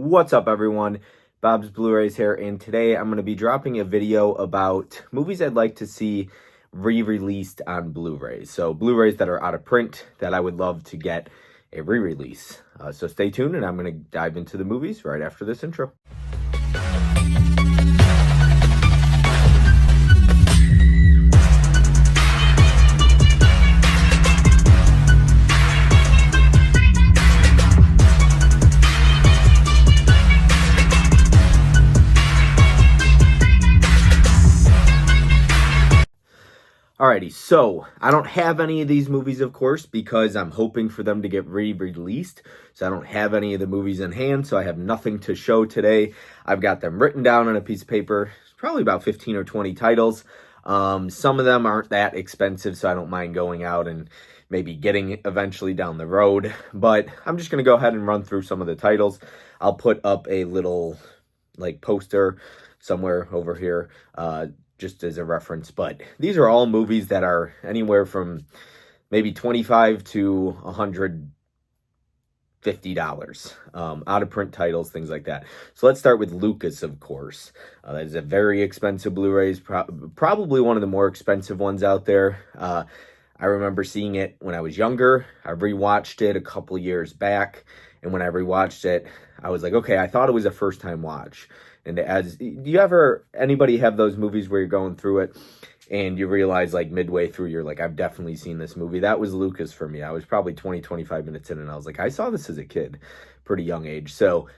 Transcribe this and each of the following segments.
What's up, everyone? Bob's Blu-rays here, and today I'm going to be dropping a video about movies I'd like to see re-released on Blu-rays. So Blu-rays that are out of print that I would love to get a re-release. So stay tuned, and I'm going to dive into the movies right after this intro. Alrighty, so I don't have any of these movies, of course, because I'm hoping for them to get re-released. So I don't have any of the movies in hand, so I have nothing to show today. I've got them written down on a piece of paper. It's probably about 15 or 20 titles. Some of them aren't that expensive, so I don't mind going out and maybe getting eventually down the road. But I'm just going to go ahead and run through some of the titles. I'll put up a little poster somewhere over here, just as a reference, but these are all movies that are anywhere from maybe $25 to $150, out of print titles, things like that. So let's start with Lucas, of course. That is a very expensive Blu-rays, probably one of the more expensive ones out there. I remember seeing it when I was younger. I rewatched it a couple years back, and when I rewatched it, I was like, okay, I thought it was a first-time watch. And anybody have those movies where you're going through it and you realize midway through, you're like, I've definitely seen this movie. That was Lucas for me. I was probably 25 minutes in and I was like, I saw this as a kid, pretty young age. So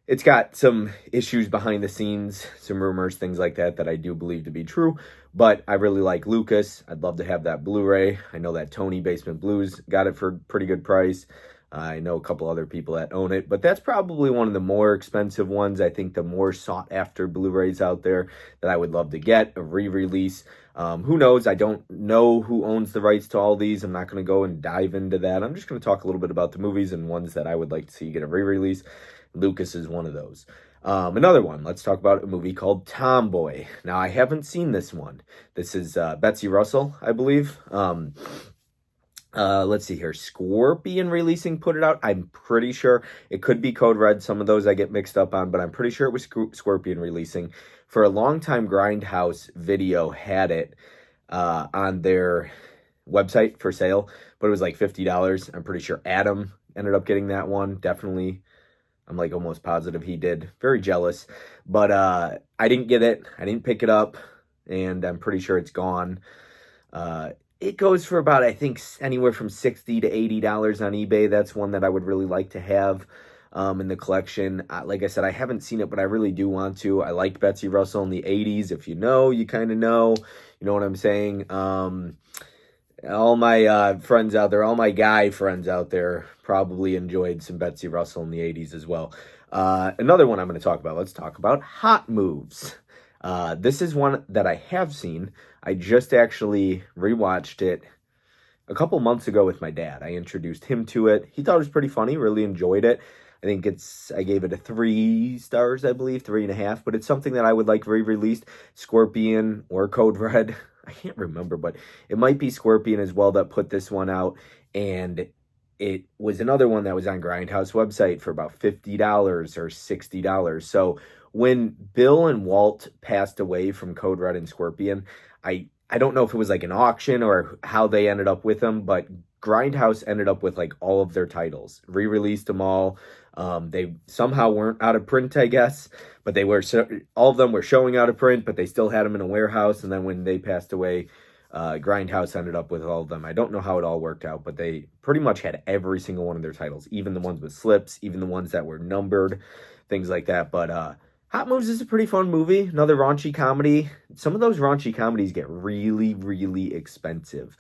it's got some issues behind the scenes, some rumors, things like that I do believe to be true. But I really like Lucas. I'd love to have that Blu-ray. I know that Tony Basement Blues got it for a pretty good price. I know a couple other people that own it, but that's probably one of the more expensive ones. I think the more sought after Blu-rays out there that I would love to get a re-release. Who knows? I don't know who owns the rights to all these. I'm not going to go and dive into that. I'm just going to talk a little bit about the movies and ones that I would like to see get a re-release. Lucas is one of those. Another one, let's talk about a movie called Tomboy. Now, I haven't seen this one. This is Betsy Russell, I believe. Let's see here. Scorpion Releasing put it out. I'm pretty sure it could be Code Red. Some of those I get mixed up on, but I'm pretty sure it was Scorpion Releasing. For a long time, Grindhouse Video had it on their website for sale, but it was like $50. I'm pretty sure Adam ended up getting that one. Definitely. I'm almost positive he did. Very jealous. But I didn't get it. I didn't pick it up, and I'm pretty sure it's gone. It goes for about, I think, anywhere from $60 to $80 on eBay. That's one that I would really like to have in the collection. Like I said, I haven't seen it, but I really do want to. I liked Betsy Russell in the 80s. If you know, you kind of know. You know what I'm saying? All my friends out there, all my guy friends out there probably enjoyed some Betsy Russell in the 80s as well. Another one I'm going to talk about. Let's talk about Hot Moves. This is one that I have seen. I just actually rewatched it a couple months ago with my dad. I introduced him to it. He thought it was pretty funny, really enjoyed it. I gave it a 3 stars, I believe, 3.5, but it's something that I would like re-released. Scorpion or Code Red, I can't remember, but it might be Scorpion as well that put this one out, and it was another one that was on Grindhouse website for about $50 or $60. So when Bill and Walt passed away from Code Red and Scorpion, I don't know if it was an auction or how they ended up with them, but Grindhouse ended up with all of their titles, re-released them all. They somehow weren't out of print, I guess, but all of them were showing out of print, but they still had them in a warehouse. And then when they passed away, Grindhouse ended up with all of them. I don't know how it all worked out, but they pretty much had every single one of their titles, even the ones with slips, even the ones that were numbered, things like that. But Hot Moves is a pretty fun movie. Another raunchy comedy. Some of those raunchy comedies get really, really expensive.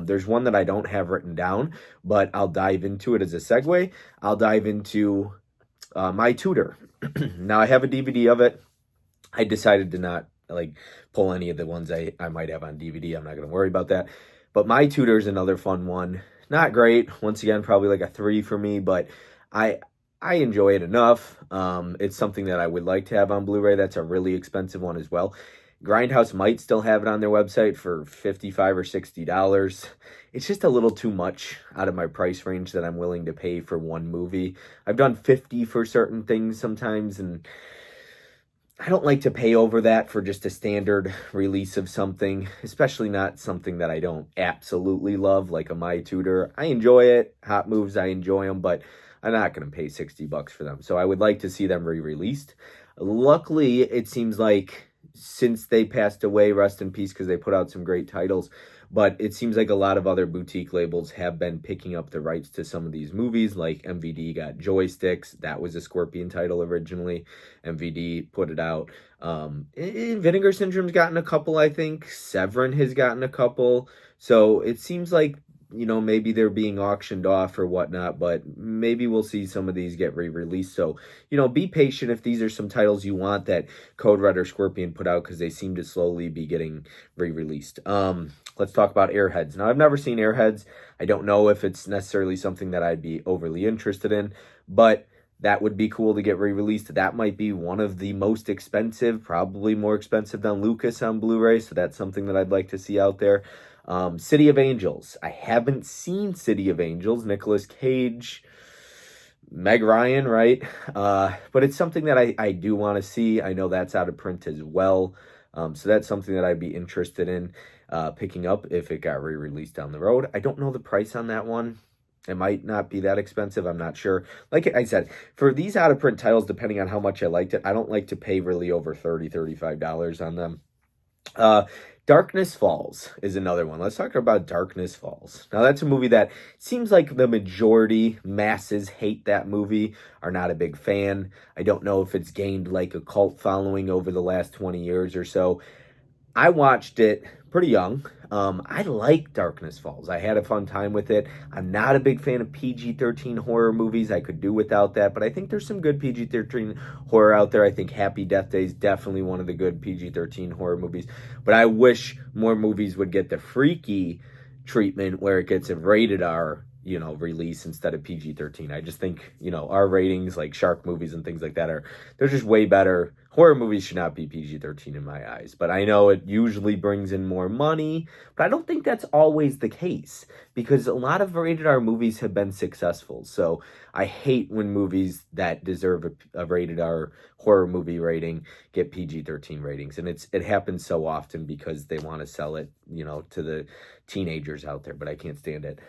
There's one that I don't have written down, but I'll dive into it as a segue. I'll dive into My Tutor. Now, I have a DVD of it. I decided to not pull any of the ones I might have on DVD. I'm not going to worry about that. But My Tutor is another fun one. Not great. Once again, probably a 3 for me, but I enjoy it enough. It's something that I would like to have on Blu-ray. That's a really expensive one as well. Grindhouse might still have it on their website for $55 or $60. It's just a little too much out of my price range that I'm willing to pay for one movie. I've done 50 for certain things sometimes, and I don't like to pay over that for just a standard release of something, especially not something that I don't absolutely love, like a My Tutor. I enjoy it. Hot Moves, I enjoy them, but I'm not going to pay $60 for them. So I would like to see them re-released. Luckily, it seems like since they passed away, rest in peace, because they put out some great titles, but it seems like a lot of other boutique labels have been picking up the rights to some of these movies, like MVD got Joysticks. That was a Scorpion title originally. MVD put it out. Vinegar Syndrome's gotten a couple, I think. Severin has gotten a couple. So it seems like, maybe they're being auctioned off or whatnot, but maybe we'll see some of these get re-released. So, be patient if these are some titles you want that Code Red or Scorpion put out, because they seem to slowly be getting re-released. Let's talk about Airheads. Now, I've never seen Airheads. I don't know if it's necessarily something that I'd be overly interested in, but that would be cool to get re-released. That might be one of the most expensive, probably more expensive than Lucas on Blu-ray, so that's something that I'd like to see out there. City of Angels. I haven't seen City of Angels. Nicolas Cage, Meg Ryan, right? But it's something that I do want to see. I know that's out of print as well. So that's something that I'd be interested in picking up if it got re-released down the road. I don't know the price on that one. It might not be that expensive. I'm not sure. Like I said, for these out-of-print titles, depending on how much I liked it, I don't like to pay really over $30, $35 on them. Darkness Falls is another one. Let's talk about Darkness Falls. Now, that's a movie that seems like the majority, masses, hate that movie, are not a big fan. I don't know if it's gained like a cult following over the last 20 years or so. I watched it pretty young. I like Darkness Falls. I had a fun time with it. I'm not a big fan of PG-13 horror movies. I could do without that, but I think there's some good PG-13 horror out there. I think Happy Death Day is definitely one of the good PG-13 horror movies, but I wish more movies would get the freaky treatment where it gets a rated R, release instead of PG-13. I just think, our ratings, like shark movies and things like that, they're just way better. Horror movies should not be PG-13 in my eyes, but I know it usually brings in more money, but I don't think that's always the case, because a lot of rated R movies have been successful. So I hate when movies that deserve a rated R horror movie rating get PG-13 ratings, and it happens so often because they want to sell it, to the teenagers out there, but I can't stand it.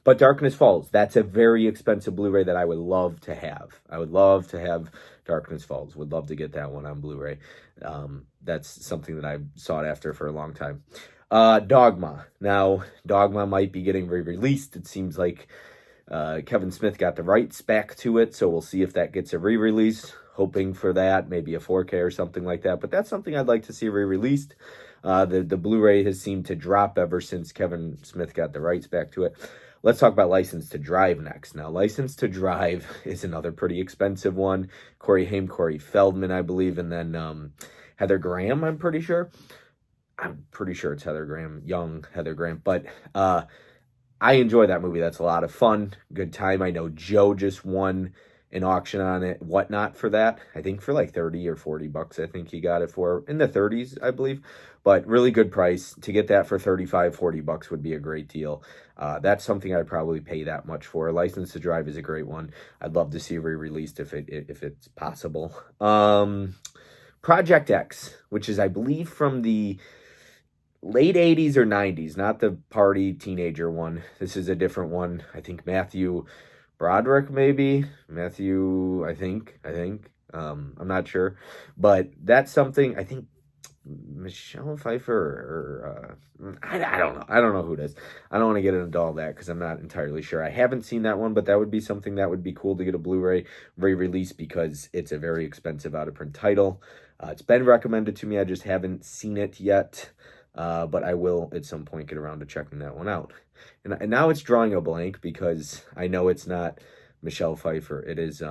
But Darkness Falls, that's a very expensive Blu-ray that I would love to have. I would love to have Darkness Falls. Would love to get that one on Blu-ray. That's something that I've sought after for a long time. Dogma. Now, Dogma might be getting re-released. It seems like Kevin Smith got the rights back to it, so we'll see if that gets a re-release. Hoping for that, maybe a 4K or something like that. But that's something I'd like to see re-released. The Blu-ray has seemed to drop ever since Kevin Smith got the rights back to it. Let's talk about License to Drive next. Now, License to Drive is another pretty expensive one. Corey Haim, Corey Feldman, I believe, and then Heather Graham, I'm pretty sure. I'm pretty sure it's Heather Graham, young Heather Graham. But I enjoy that movie. That's a lot of fun, good time. I know Joe just won an auction on it, whatnot, for that. I think for like 30 or 40 bucks, I think he got it for, in the 30s, I believe. But really good price. To get that for 35, 40 bucks would be a great deal. That's something I'd probably pay that much for. License to Drive is a great one. I'd love to see re-released if it's possible. Project X, which is, I believe, from the late 80s or 90s, not the party teenager one. This is a different one. I think Matthew Broderick, maybe. Matthew, I think. I'm not sure. But that's something, I think, Michelle Pfeiffer or I don't know. I don't know who it is. I don't want to get into all that because I'm not entirely sure. I haven't seen that one, but that would be something that would be cool to get a Blu-ray re-release because it's a very expensive out-of-print title. It's been recommended to me. I just haven't seen it yet, but I will at some point get around to checking that one out. And now it's drawing a blank because I know it's not Michelle Pfeiffer. It is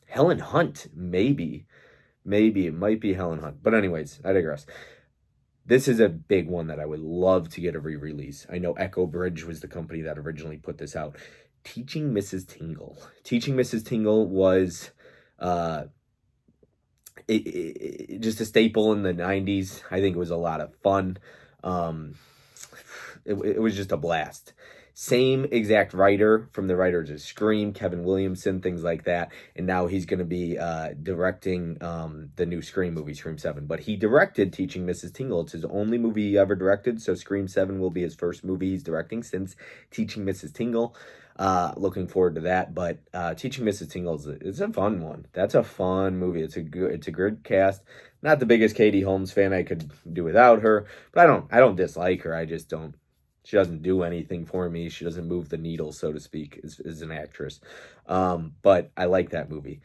Helen Hunt, maybe. Maybe it might be Helen Hunt. But anyways, I digress. This is a big one that I would love to get a re-release. I know Echo Bridge was the company that originally put this out. Teaching Mrs. Tingle. Teaching Mrs. Tingle was just a staple in the 90s. I think it was a lot of fun. Um, it was just a blast. Same exact writer from the writers of Scream, Kevin Williamson, things like that. And now he's going to be directing the new Scream movie, Scream 7. But he directed Teaching Mrs. Tingle. It's his only movie he ever directed. So Scream 7 will be his first movie he's directing since Teaching Mrs. Tingle. Looking forward to that. But Teaching Mrs. Tingle is a fun one. That's a fun movie. It's a good cast. Not the biggest Katie Holmes fan. I could do without her, but I don't dislike her. I just don't. She doesn't do anything for me. She doesn't move the needle, so to speak, as an actress. But I like that movie.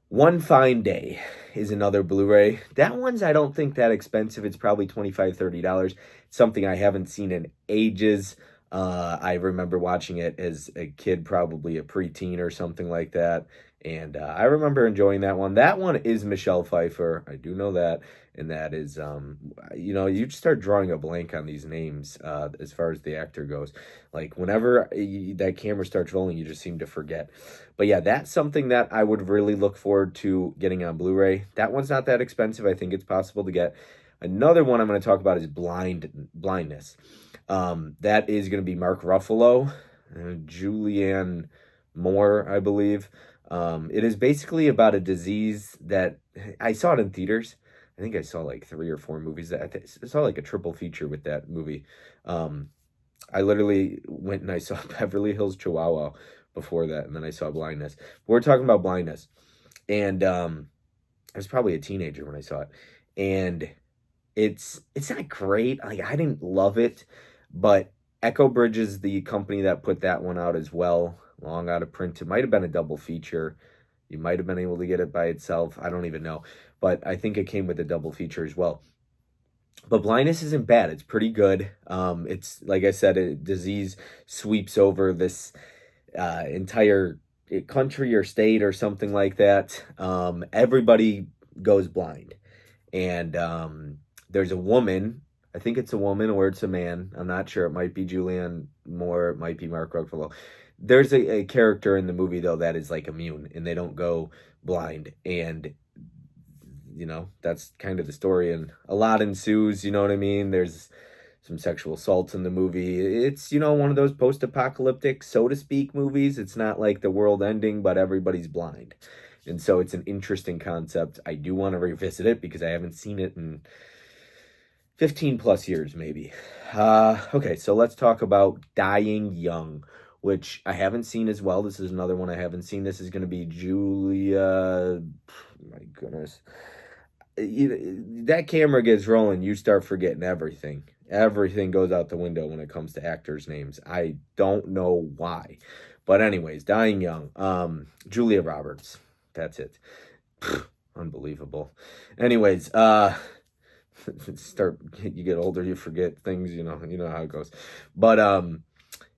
One Fine Day is another Blu-ray. That one's, I don't think, that expensive. It's probably $25, $30. It's something I haven't seen in ages. I remember watching it as a kid, probably a preteen or something like that. And I remember enjoying that one. That one is Michelle Pfeiffer. I do know that. And that is, you start drawing a blank on these names as far as the actor goes. Like, whenever that camera starts rolling, you just seem to forget. But yeah, that's something that I would really look forward to getting on Blu-ray. That one's not that expensive. I think it's possible to get. Another one I'm going to talk about is Blindness. That is going to be Mark Ruffalo, Julianne Moore, I believe. It is basically about a disease that I saw it in theaters. I think I saw like 3 or 4 movies. I saw like a triple feature with that movie. I literally went and I saw Beverly Hills Chihuahua before that, and then I saw Blindness. We're talking about Blindness, and I was probably a teenager when I saw it, and it's not great. Like, I didn't love it, but Echo Bridge is the company that put that one out as well, long out of print. It might have been a double feature. You might have been able to get it by itself. I don't even know. But I think it came with a double feature as well. But Blindness isn't bad. It's pretty good. It's, like I said, a disease sweeps over this entire country or state or something like that. Everybody goes blind. And there's a woman. I think it's a woman or it's a man. I'm not sure. It might be Julianne Moore. It might be Mark Ruffalo. There's a character in the movie, though, that is like immune and they don't go blind. And, that's kind of the story. And a lot ensues, you know what I mean? There's some sexual assaults in the movie. It's, one of those post-apocalyptic, so to speak, movies. It's not like the world ending, but everybody's blind. And so it's an interesting concept. I do want to revisit it because I haven't seen it in 15 plus years, maybe. Okay, so let's talk about Dying Young, which I haven't seen as well. This is another one I haven't seen. This is going to be Julia. My goodness. That camera gets rolling, you start forgetting everything. Everything goes out the window when it comes to actors' names. I don't know why. But anyways, Dying Young. Julia Roberts. That's it. Unbelievable. Anyways, you get older, you forget things, you know how it goes. But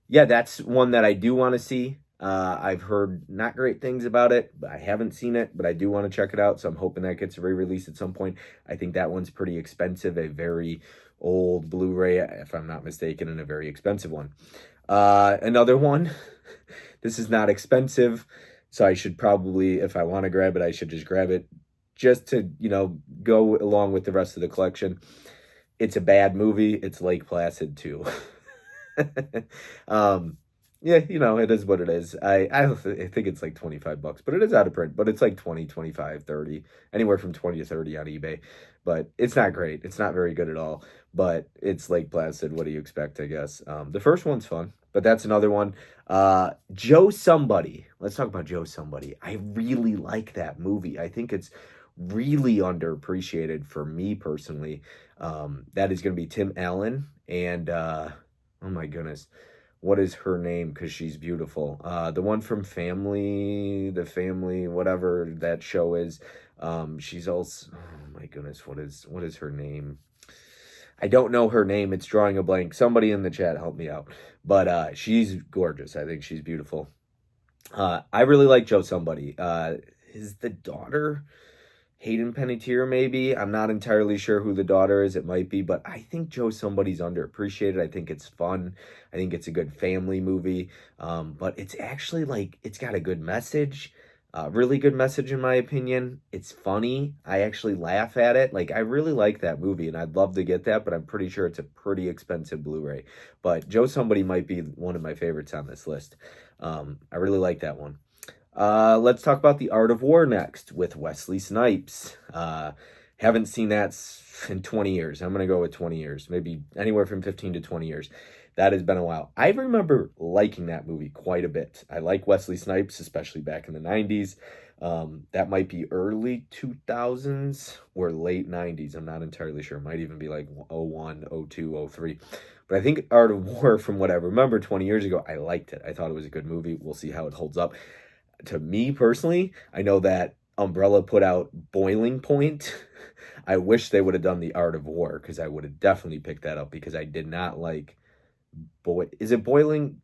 yeah, that's one that I do want to see. I've heard not great things about it, but I haven't seen it, but I do want to check it out. So I'm hoping that gets re-released at some point. I think that one's pretty expensive, a very old Blu-ray, if I'm not mistaken, and a very expensive one. Another one, this is not expensive, so I should probably, if I want to grab it, I should just grab it just to, go along with the rest of the collection. It's a bad movie. It's Lake Placid 2. Yeah, it is what it is. I think it's like $25, but it is out of print. But it's like 20, 25, 30, anywhere from 20 to 30 on eBay. But it's not great. It's not very good at all. But it's Lake Placid. What do you expect, I guess? The first one's fun, but that's another one. Joe Somebody. Let's talk about Joe Somebody. I really like that movie. I think it's really underappreciated for me personally. That is going to be Tim Allen and oh my goodness, what is her name? Because she's beautiful. The one from the Family, whatever that show is. She's also, oh my goodness, what is her name? I don't know her name. It's drawing a blank. Somebody in the chat help me out. But she's gorgeous. I think she's beautiful. I really like Joe Somebody. Is the daughter Hayden Panettiere, maybe? I'm not entirely sure who the daughter is. It might be, but I think Joe Somebody's underappreciated. I think it's fun. I think it's a good family movie. But it's actually it's got a good message. Really good message in my opinion. It's funny. I actually laugh at it. Like, I really like that movie and I'd love to get that, but I'm pretty sure it's a pretty expensive Blu-ray. But Joe Somebody might be one of my favorites on this list. I really like that one. Let's talk about The Art of War next with Wesley Snipes. Haven't seen that in 20 years. I'm going to go with 20 years, maybe anywhere from 15 to 20 years. That has been a while. I remember liking that movie quite a bit. I like Wesley Snipes, especially back in the 90s. That might be early 2000s or late 90s. I'm not entirely sure. It might even be like 01, 02, 03. But I think Art of War, from what I remember 20 years ago, I liked it. I thought it was a good movie. We'll see how it holds up. To me personally, I know that Umbrella put out Boiling Point. I wish they would have done The Art of War because I would have definitely picked that up because I did not like is it Boiling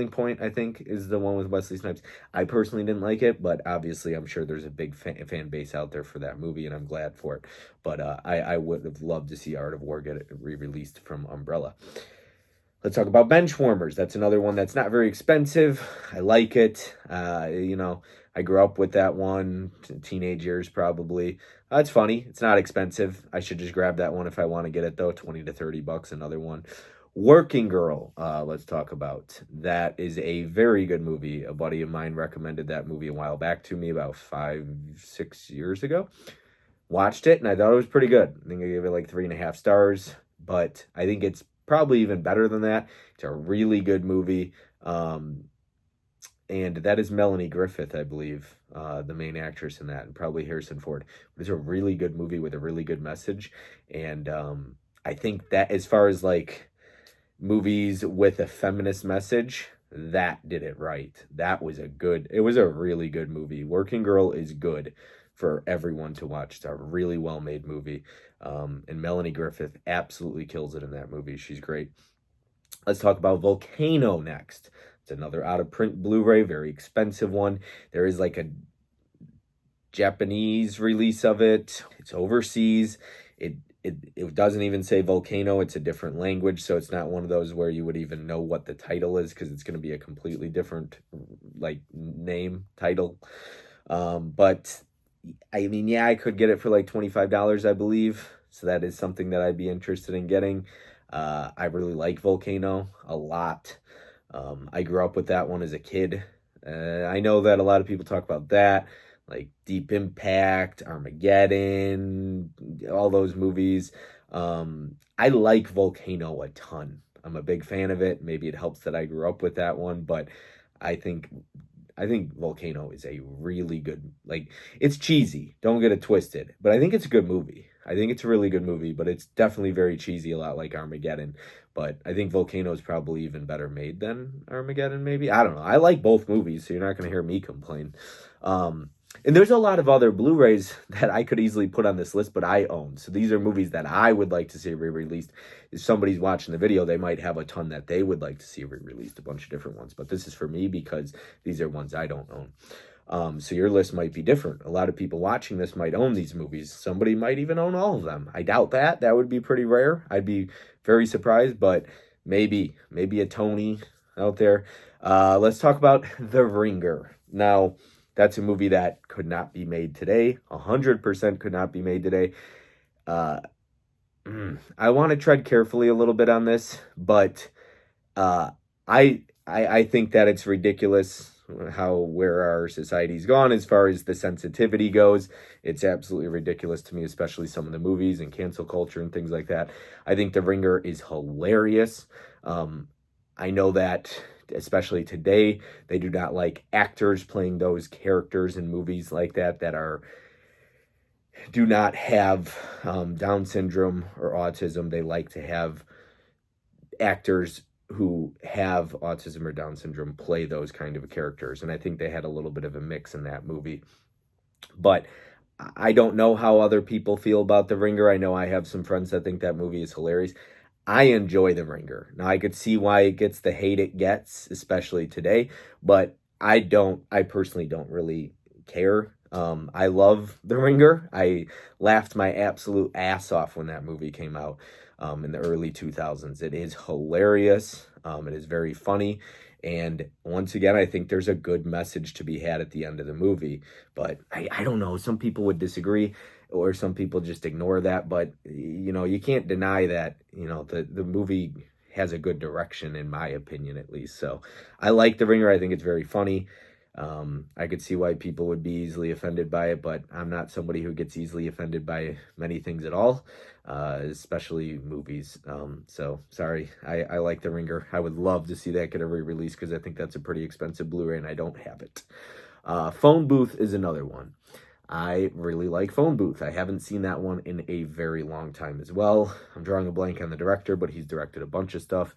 Point, I think, is the one with Wesley Snipes. I personally didn't like it, but obviously I'm sure there's a big fan base out there for that movie, and I'm glad for it. But I would have loved to see Art of War get it re-released from Umbrella. Let's talk about Benchwarmers. That's another one that's not very expensive. I like it. I grew up with that one, teenage years probably. It's funny. It's not expensive. I should just grab that one if I want to get it, though. 20 to 30 bucks, another one. Working Girl, let's talk about. That is a very good movie. A buddy of mine recommended that movie a while back to me, about 5-6 years ago. Watched it, and I thought it was pretty good. I think I gave it like 3.5 stars, but I think it's probably even better than that. It's a really good movie. And that is Melanie Griffith, I believe, the main actress in that, and probably Harrison Ford. But it's a really good movie with a really good message. And I think that as far as like movies with a feminist message, that did it right. It was a really good movie. Working Girl is good for everyone to watch. It's a really well-made movie. And Melanie Griffith absolutely kills it in that movie. She's great. Let's talk about Volcano next. It's another out-of-print Blu-ray, very expensive one. There is like a Japanese release of it. It's overseas. It doesn't even say Volcano. It's a different language, so it's not one of those where you would even know what the title is because it's going to be a completely different like name title. But I mean, yeah, I could get it for like $25, I believe. So that is something that I'd be interested in getting. I really like Volcano a lot. I grew up with that one as a kid. I know that a lot of people talk about that, like Deep Impact, Armageddon, all those movies. I like Volcano a ton. I'm a big fan of it. Maybe it helps that I grew up with that one, but I think Volcano is a really good, like, it's cheesy. Don't get it twisted, but I think it's a good movie. I think it's a really good movie, but it's definitely very cheesy, a lot like Armageddon. But I think Volcano is probably even better made than Armageddon, maybe. I don't know. I like both movies, so you're not going to hear me complain. And there's a lot of other Blu-rays that I could easily put on this list, but I own. So these are movies that I would like to see re-released. If somebody's watching the video, they might have a ton that they would like to see re-released, a bunch of different ones. But this is for me because these are ones I don't own. So your list might be different. A lot of people watching this might own these movies. Somebody might even own all of them. I doubt that. That would be pretty rare. I'd be very surprised, but maybe a Tony out there. Let's talk about The Ringer. Now, that's a movie that could not be made today. 100% could not be made today. I want to tread carefully a little bit on this, but I think that it's ridiculous where our society's gone as far as the sensitivity goes. It's absolutely ridiculous to me, especially some of the movies and cancel culture and things like that. I think The Ringer is hilarious. I know that, especially today, they do not like actors playing those characters in movies like that do not have Down syndrome or autism. They like to have actors who have autism or Down syndrome play those kind of characters. And I think they had a little bit of a mix in that movie. But I don't know how other people feel about The Ringer. I know I have some friends that think that movie is hilarious. I enjoy The Ringer. Now, I could see why it gets the hate it gets, especially today, but I personally don't really care. I love The Ringer. I laughed my absolute ass off when that movie came out in the early 2000s. It is hilarious. It is very funny. And once again, I think there's a good message to be had at the end of the movie. But I don't know. Some people would disagree, or some people just ignore that. But, you can't deny that, the movie has a good direction, in my opinion, at least. So I like The Ringer. I think it's very funny. I could see why people would be easily offended by it, but I'm not somebody who gets easily offended by many things at all, especially movies. So sorry, I like The Ringer. I would love to see that get a re-release because I think that's a pretty expensive Blu-ray and I don't have it. Phone Booth is another one. I really like Phone Booth. I haven't seen that one in a very long time as well. I'm drawing a blank on the director, but he's directed a bunch of stuff.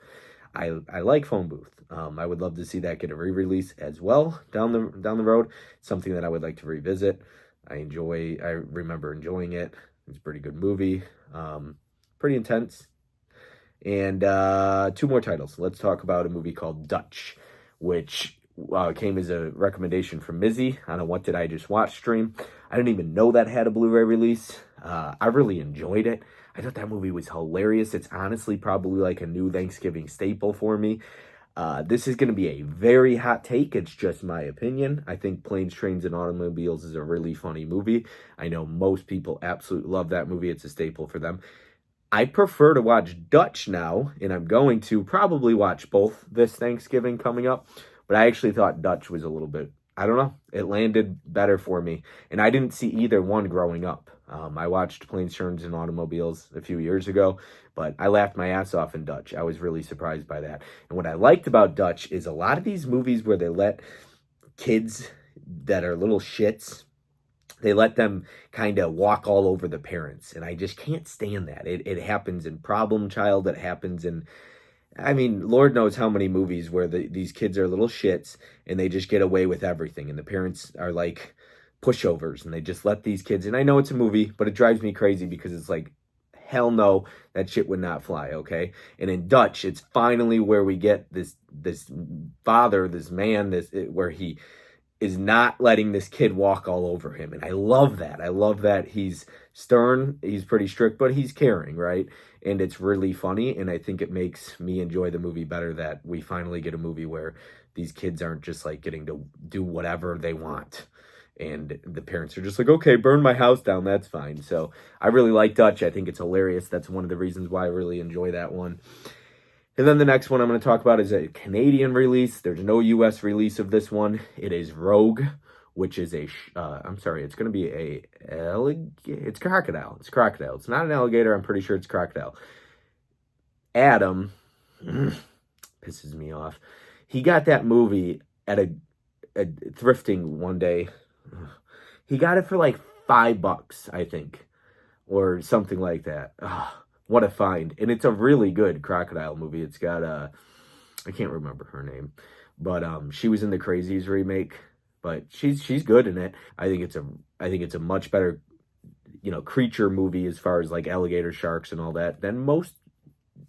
I like Phone Booth. I would love to see that get a re-release as well down the road. It's something that I would like to revisit. I remember enjoying it. It's a pretty good movie. Pretty intense. And 2 more titles. Let's talk about a movie called Dutch, which came as a recommendation from Mizzy on a What Did I Just Watch stream. I didn't even know that had a Blu-ray release. I really enjoyed it. I thought that movie was hilarious. It's honestly probably like a new Thanksgiving staple for me. This is going to be a very hot take. It's just my opinion. I think Planes, Trains, and Automobiles is a really funny movie. I know most people absolutely love that movie. It's a staple for them. I prefer to watch Dutch now, and I'm going to probably watch both this Thanksgiving coming up. But I actually thought Dutch was a little bit, I don't know, it landed better for me. And I didn't see either one growing up. I watched Planes, Trains, and Automobiles a few years ago, but I laughed my ass off in Dutch. I was really surprised by that. And what I liked about Dutch is a lot of these movies where they let kids that are little shits, they let them kind of walk all over the parents. And I just can't stand that. It happens in Problem Child. It happens in, I mean, Lord knows how many movies where these kids are little shits and they just get away with everything. And the parents are like pushovers and they just let these kids, and I know it's a movie, but it drives me crazy because it's like, hell no, that shit would not fly, okay? And in Dutch, it's finally where we get this father, this man, where he is not letting this kid walk all over him. And I love that. I love that he's stern, he's pretty strict, but he's caring, right? And it's really funny, and I think it makes me enjoy the movie better that we finally get a movie where these kids aren't just like getting to do whatever they want. And the parents are just like, okay, burn my house down, that's fine. So I really like Dutch. I think it's hilarious. That's one of the reasons why I really enjoy that one. And then the next one I'm going to talk about is a Canadian release. There's no U.S. release of this one. It is Rogue, which is it's going to be it's crocodile. It's crocodile. It's not an alligator. I'm pretty sure it's crocodile. Adam pisses me off. He got that movie at a thrifting one day. He got it for like $5, I think, or something like that. What a find. And it's a really good crocodile movie. It's got I can't remember her name, but she was in the Crazies remake, but she's good in it. I think it's a much better, creature movie as far as like alligator, sharks, and all that than most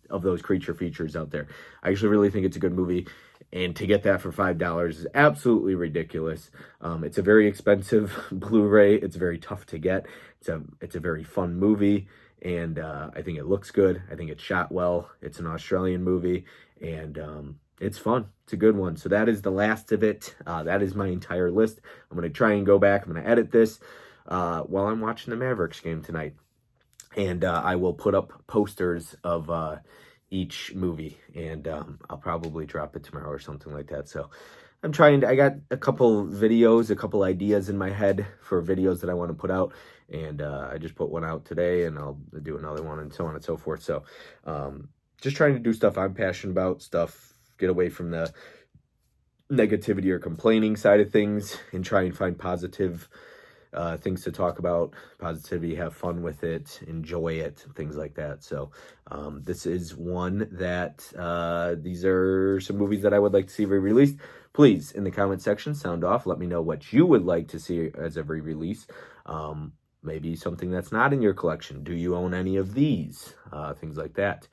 of those creature features out there. I actually really think it's a good movie. And to get that for $5 is absolutely ridiculous. It's a very expensive Blu-ray. It's very tough to get. It's a very fun movie, and I think it looks good. I think it's shot well. It's an Australian movie, and it's fun. It's a good one. So that is the last of it. That is my entire list. I'm going to try and go back. I'm going to edit this while I'm watching the Mavericks game tonight. And I will put up posters of each movie, and I'll probably drop it tomorrow or something like that. So I got a couple videos, a couple ideas in my head for videos that I want to put out, and I just put one out today, and I'll do another one, and so on and so forth. So just trying to do stuff I'm passionate about, get away from the negativity or complaining side of things, and try and find positive things to talk about, positivity, have fun with it, enjoy it, things like that. So this is one that these are some movies that I would like to see re-released. Please, in the comment section, sound off. Let me know what you would like to see as a re-release. Maybe something that's not in your collection. Do you own any of these? Things like that.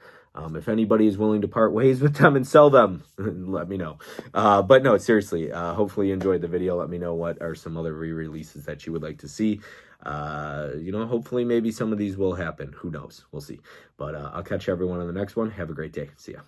If anybody is willing to part ways with them and sell them, let me know. But no, seriously, hopefully you enjoyed the video. Let me know what are some other re-releases that you would like to see. Hopefully maybe some of these will happen. Who knows? We'll see. But I'll catch everyone on the next one. Have a great day. See ya.